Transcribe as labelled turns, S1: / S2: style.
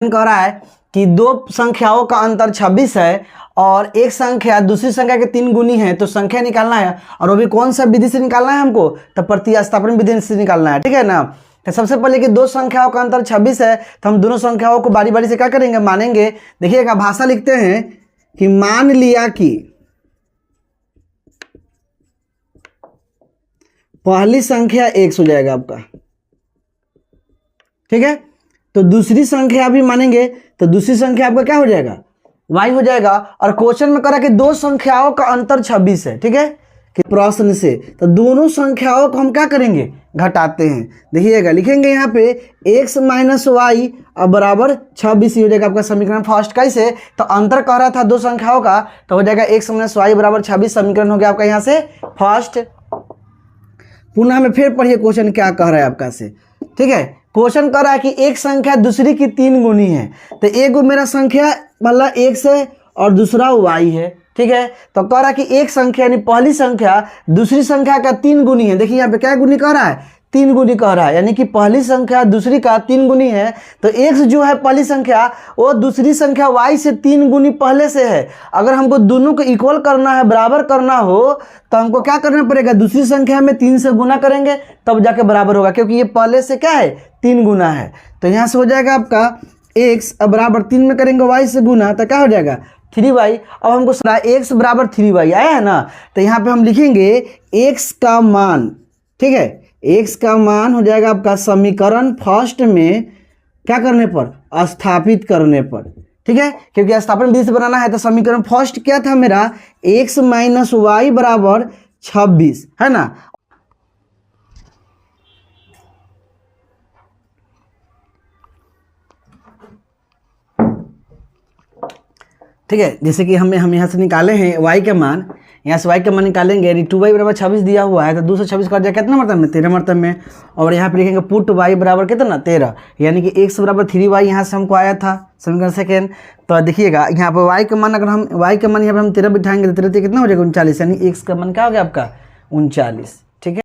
S1: कह रहा है कि दो संख्याओं का अंतर 26 है और एक संख्या दूसरी संख्या के 3 गुनी है, तो संख्या निकालना है और वो भी कौन सा विधि से निकालना है हमको, तो प्रतिस्थापन विधि से निकालना है, ठीक है ना। तो सबसे पहले कि दो संख्याओं का अंतर 26 है, तो हम दोनों संख्याओं को बारी बारी से क्या करेंगे, मानेंगे। देखिएगा भाषा लिखते हैं कि मान लिया कि पहली संख्या x हो जाएगा आपका, ठीक है। तो दूसरी संख्या भी मानेंगे, तो दूसरी संख्या आपका क्या हो जाएगा, y हो जाएगा। और क्वेश्चन में करा कि दो संख्याओं का अंतर 26 है, ठीक है, कि प्रश्न से तो दोनों संख्याओं को हम क्या करेंगे, घटाते हैं। देखिएगा लिखेंगे यहाँ पे x माइनस वाई अब बराबर 26 हो जाएगा आपका समीकरण फर्स्ट। कैसे, तो अंतर कह रहा था दो संख्याओं का, तो हो जाएगा x माइनस वाई बराबर 26, समीकरण हो गया आपका यहाँ से फर्स्ट। पुनः में फिर पढ़िए क्वेश्चन क्या कह रहा है आपका से, ठीक है। क्वेश्चन कह रहा है कि एक संख्या दूसरी की 3 गुनी है, तो एक मेरा संख्या मतलब x है और दूसरा y है, ठीक है। तो कह रहा है कि एक संख्या यानी पहली संख्या दूसरी संख्या का 3 गुनी है। देखिए यहाँ पे क्या गुनी कह रहा है, 3 गुनी कह रहा है, यानी कि पहली संख्या दूसरी का 3 गुनी है। तो x जो है पहली संख्या वो दूसरी संख्या y से 3 गुनी पहले से है। अगर हमको दोनों को इक्वल करना है, बराबर करना हो, तो हमको क्या करना पड़ेगा, दूसरी संख्या में 3 से गुना करेंगे तब जाके बराबर होगा, क्योंकि ये पहले से क्या है 3 गुना है। तो यहाँ से हो जाएगा आपका x अब बराबर 3 में करेंगे y से गुना, तो क्या हो जाएगा 3y। अब हमको x बराबर 3y आया है ना, तो यहाँ पे हम लिखेंगे x का मान, ठीक है, x का मान हो जाएगा आपका समीकरण फर्स्ट में क्या करने पर, स्थापित करने पर, ठीक है, क्योंकि स्थापन विधि से बनाना है। तो समीकरण फर्स्ट क्या था मेरा, x माइनस वाई बराबर 26 है ना। ठीक है, जैसे कि हम यहाँ से निकाले हैं y के मान, यहाँ से y का मान निकालेंगे, यानी 2y बराबर 26 दिया हुआ है, तो 2 से 26 कर दिया कितना मरतब में, 13 मरतब में। और यहाँ पे लिखेंगे पुट y बराबर कितना 13, यानी कि x बराबर 3y यहाँ से हमको आया था समीकरण सेकेंड। तो देखिएगा यहाँ पर y का मान, अगर हम y का मान यहाँ पर हम 13 बिठाएंगे तो 13 कितना हो जाएगा 39, यानी x का मान क्या हो गया आपका 39।